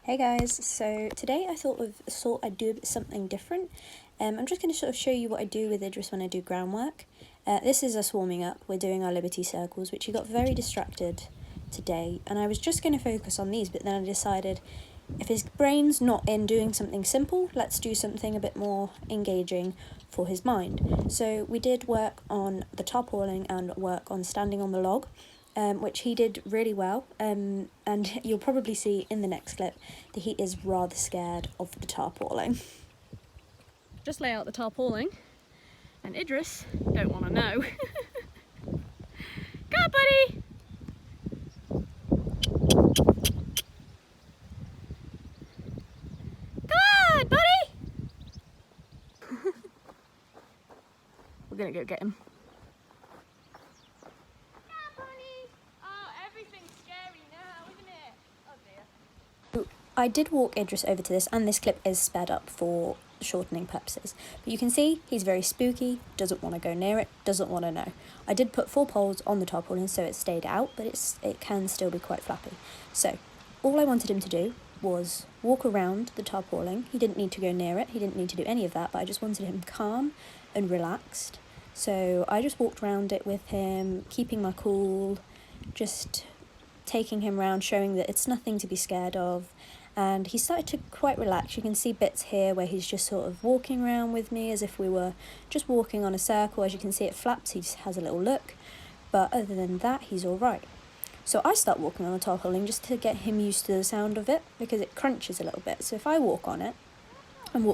Hey guys, so today I thought I'd do something different. I'm just going to sort of show you what I do with Idris when I do groundwork. This is us warming up. We're doing our Liberty circles, which he got very distracted today, and I was just going to focus on these, but then I decided if his brain's not in doing something simple, let's do something a bit more engaging for his mind. So we did work on the tarpaulin and work on standing on the log, which he did really well, and you'll probably see in the next clip that he is rather scared of the tarpaulin. Just lay out the tarpaulin, and Idris don't want to know. Go on, buddy! Go on, buddy! We're gonna go get him. I did walk Idris over to this, and this clip is sped up for shortening purposes. But you can see he's very spooky, doesn't want to go near it, doesn't want to know. I did put 4 poles on the tarpaulin so it stayed out, but it can still be quite flappy. So all I wanted him to do was walk around the tarpaulin. He didn't need to go near it, he didn't need to do any of that, but I just wanted him calm and relaxed. So I just walked around it with him, keeping my cool, just taking him around, showing that it's nothing to be scared of. And he started to quite relax. You can see bits here where he's just sort of walking around with me as if we were just walking on a circle. As you can see, it flaps, he just has a little look. But other than that, he's all right. So I start walking on the tarpaulin just to get him used to the sound of it, because it crunches a little bit. So if I walk on it and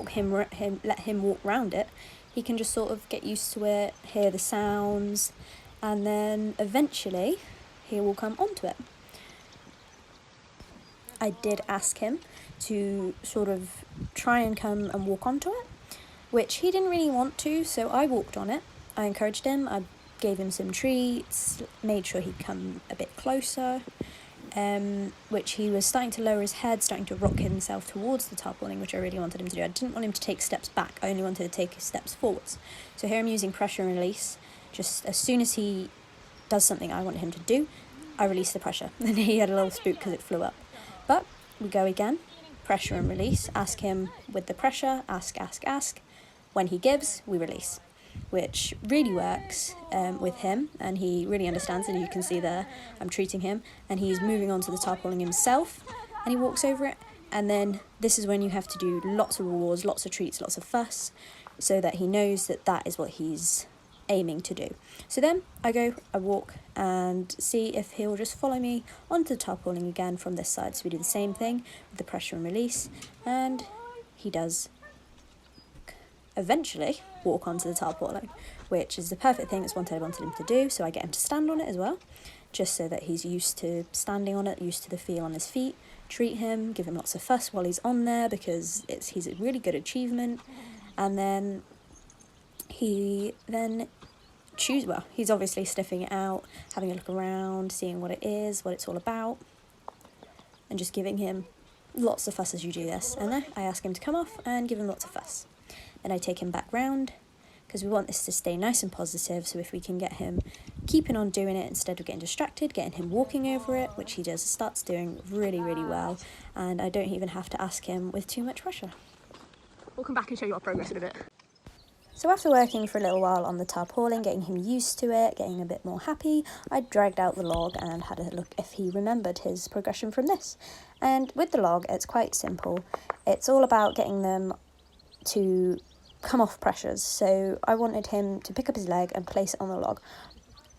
let him walk around it, he can just sort of get used to it, hear the sounds, and then eventually he will come onto it. I did ask him to sort of try and come and walk onto it, which he didn't really want to, so I walked on it. I encouraged him, I gave him some treats, made sure he'd come a bit closer, which he was starting to lower his head, starting to rock himself towards the tarpaulin, which I really wanted him to do. I didn't want him to take steps back, I only wanted to take steps forwards. So here I'm using pressure and release. Just as soon as he does something I wanted him to do, I release the pressure, and he had a little spook because it flew up. But we go again, pressure and release, ask him with the pressure, ask. When he gives, we release, which really works with him, and he really understands it. You can see there, I'm treating him, and he's moving on to the tarpaulin himself, and he walks over it, and then this is when you have to do lots of rewards, lots of treats, lots of fuss, so that he knows that that is what he's aiming to do. So then I walk and see if he'll just follow me onto the tarpaulin again from this side. So we do the same thing with the pressure and release, and he does eventually walk onto the tarpaulin, which is the perfect thing. It's what I wanted him to do. So I get him to stand on it as well, just so that he's used to standing on it, used to the feel on his feet. Treat him, give him lots of fuss while he's on there, because he's a really good achievement. And then he then he's obviously sniffing it out, having a look around, seeing what it is, what it's all about, and just giving him lots of fuss as you do this. And then I ask him to come off and give him lots of fuss. Then I take him back round, because we want this to stay nice and positive, so if we can get him keeping on doing it instead of getting distracted, getting him walking over it, which he starts doing really, really well, and I don't even have to ask him with too much pressure. We'll come back and show you our progress in a bit. So after working for a little while on the tarpaulin, getting him used to it, getting a bit more happy, I dragged out the log and had a look if he remembered his progression from this. And with the log, it's quite simple. It's all about getting them to come off pressures. So I wanted him to pick up his leg and place it on the log,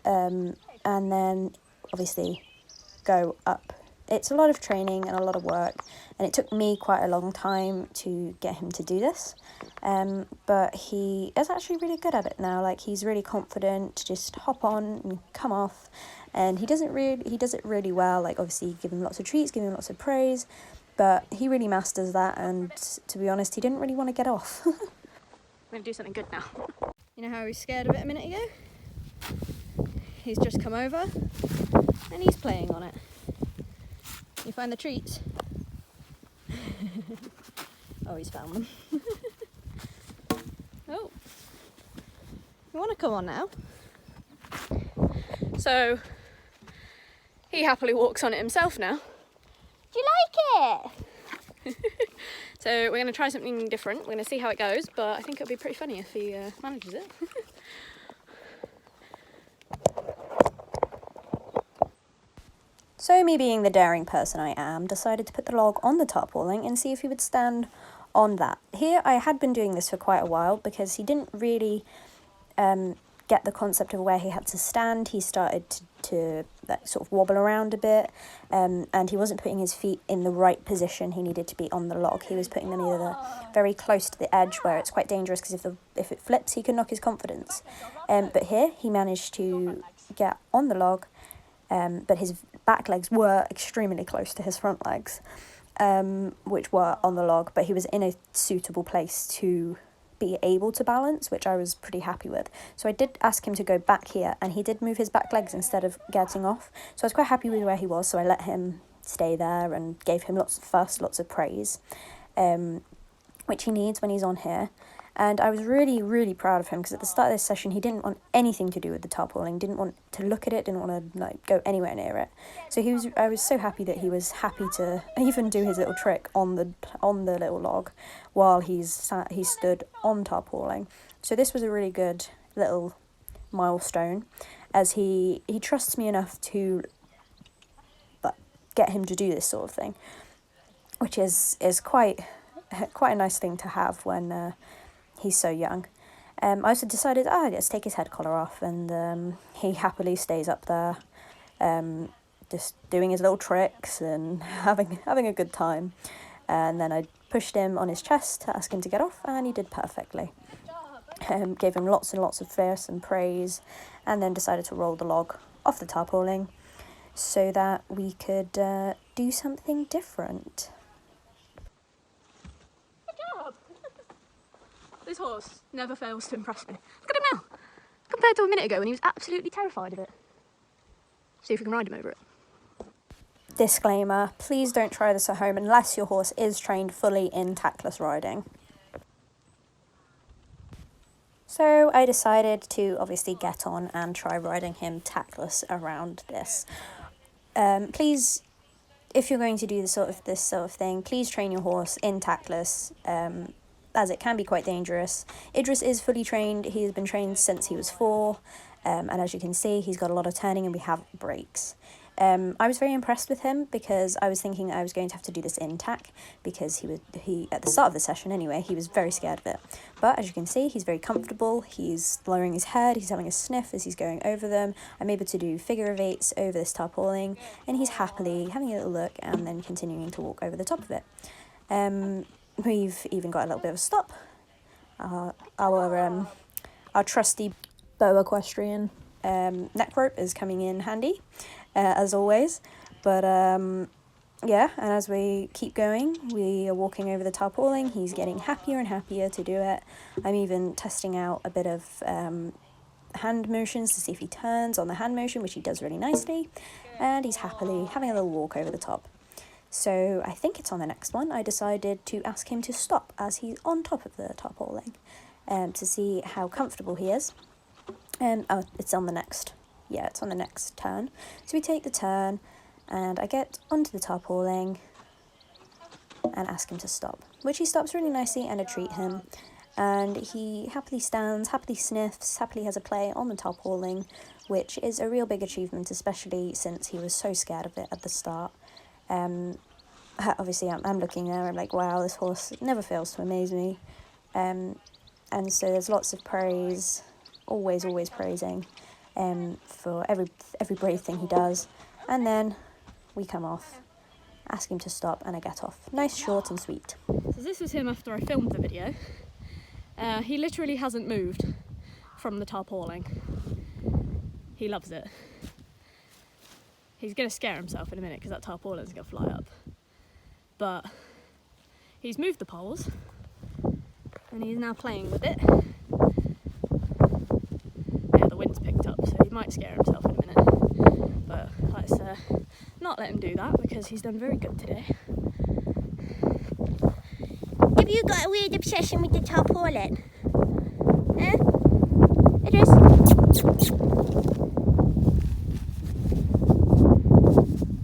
and then obviously go up. It's a lot of training and a lot of work, and it took me quite a long time to get him to do this, but he is actually really good at it now. Like, he's really confident to just hop on and come off, and he does it really well. Like, obviously give him lots of treats, give him lots of praise, but he really masters that, and to be honest, he didn't really want to get off. I'm going to do something good now. You know how he was scared of it a minute ago? He's just come over and he's playing on it. You find the treats? Oh, he's found them. Oh, you want to come on now? So he happily walks on it himself now. Do you like it? So we're going to try something different. We're going to see how it goes, but I think it'll be pretty funny if he manages it. So me being the daring person I am, decided to put the log on the tarpaulin and see if he would stand on that. Here I had been doing this for quite a while because he didn't really get the concept of where he had to stand. He started to like, sort of wobble around a bit, and he wasn't putting his feet in the right position he needed to be on the log. He was putting them either very close to the edge where it's quite dangerous because if it flips he can knock his confidence. But here he managed to get on the log, but his back legs were extremely close to his front legs, which were on the log, but he was in a suitable place to be able to balance, which I was pretty happy with. So I did ask him to go back here, and he did move his back legs instead of getting off. So I was quite happy with where he was, so I let him stay there and gave him lots of praise, which he needs when he's on here. And I was really, really proud of him because at the start of this session, he didn't want anything to do with the tarpaulin, didn't want to look at it, didn't want to like go anywhere near it. So I was so happy that he was happy to even do his little trick on the little log while he stood on tarpaulin. So this was a really good little milestone, as he trusts me enough to get him to do this sort of thing, which is quite a nice thing to have when he's so young. I also decided, let's take his head collar off, and he happily stays up there, just doing his little tricks and having a good time. And then I pushed him on his chest to ask him to get off, and he did perfectly. Gave him lots and lots of fierce and praise, and then decided to roll the log off the tarpaulin so that we could do something different. This horse never fails to impress me. Look at him now, compared to a minute ago when he was absolutely terrified of it. See if we can ride him over it. Disclaimer, please don't try this at home unless your horse is trained fully in tactless riding. So I decided to obviously get on and try riding him tactless around this. Please, if you're going to do this sort of thing, please train your horse in tactless, as it can be quite dangerous. Idris is fully trained. He has been trained since he was 4, and as you can see, he's got a lot of turning and we have brakes. I was very impressed with him because I was thinking I was going to have to do this in tack because he at the start of the session anyway, he was very scared of it. But as you can see, he's very comfortable. He's lowering his head, he's having a sniff as he's going over them. I'm able to do figure of 8s over this tarpaulin, and he's happily having a little look and then continuing to walk over the top of it. We've even got a little bit of a stop. Our trusty boa equestrian Neckrope is coming in handy, as always. But yeah, and as we keep going, we are walking over the tarpaulin. He's getting happier and happier to do it. I'm even testing out a bit of hand motions to see if he turns on the hand motion, which he does really nicely. And he's happily having a little walk over the top. So I think it's on the next one. I decided to ask him to stop as he's on top of the tarpaulin, to see how comfortable he is. It's on the next. Yeah, it's on the next turn. So we take the turn, and I get onto the tarpaulin and ask him to stop, which he stops really nicely, and I treat him. And he happily stands, happily sniffs, happily has a play on the tarpaulin, which is a real big achievement, especially since he was so scared of it at the start. Obviously I'm looking there, I'm like, wow, this horse never fails to amaze me. And so there's lots of praise, always praising for every brave thing he does. And then we come off, ask him to stop, and I get off. Nice, short and sweet. So this was him after I filmed the video. He literally hasn't moved from the tarpaulin. He loves it. He's going to scare himself in a minute because that tarpaulin's going to fly up. But he's moved the poles and he's now playing with it. Yeah, the wind's picked up, so he might scare himself in a minute. But let's not let him do that because he's done very good today. Have you got a weird obsession with the tarpaulin? Eh? Idris?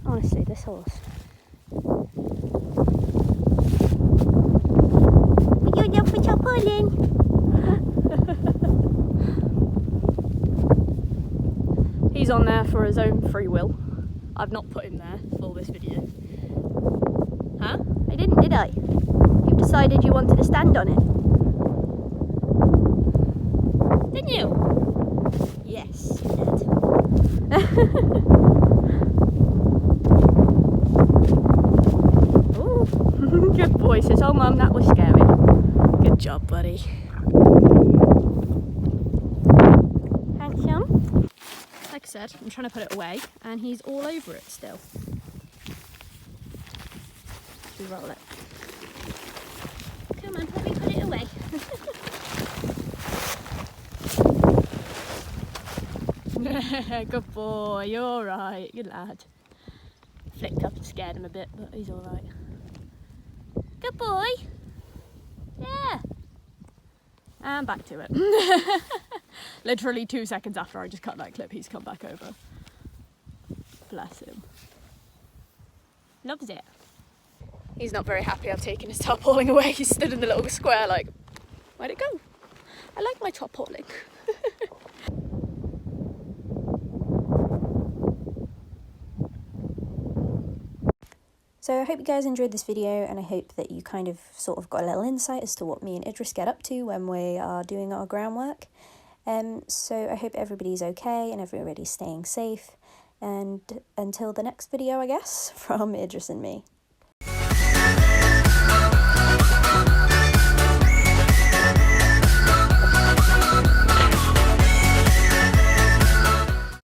Honestly, this horse. He's on there for his own free will. I've not put him there for this video. Huh? I didn't, did I? You decided you wanted to stand on it. Didn't you? Yes, you did. Ooh, good boy. Says, oh mum, that was scary. Good job, buddy. Handsome? Like I said, I'm trying to put it away, and he's all over it still. We roll it. Come on, let me put it away. Good boy, you're alright, good lad. Flicked up and scared him a bit, but he's alright. Good boy. Yeah. And back to it. Literally 2 seconds after I just cut that clip, he's come back over. Bless him. Loves it. He's not very happy I've taken his tarpaulin away. He stood in the little square like, where'd it go? I like my tarpaulin. So I hope you guys enjoyed this video, and I hope that you kind of sort of got a little insight as to what me and Idris get up to when we are doing our groundwork. So I hope everybody's okay and everybody's staying safe, and until the next video, I guess, from Idris and me.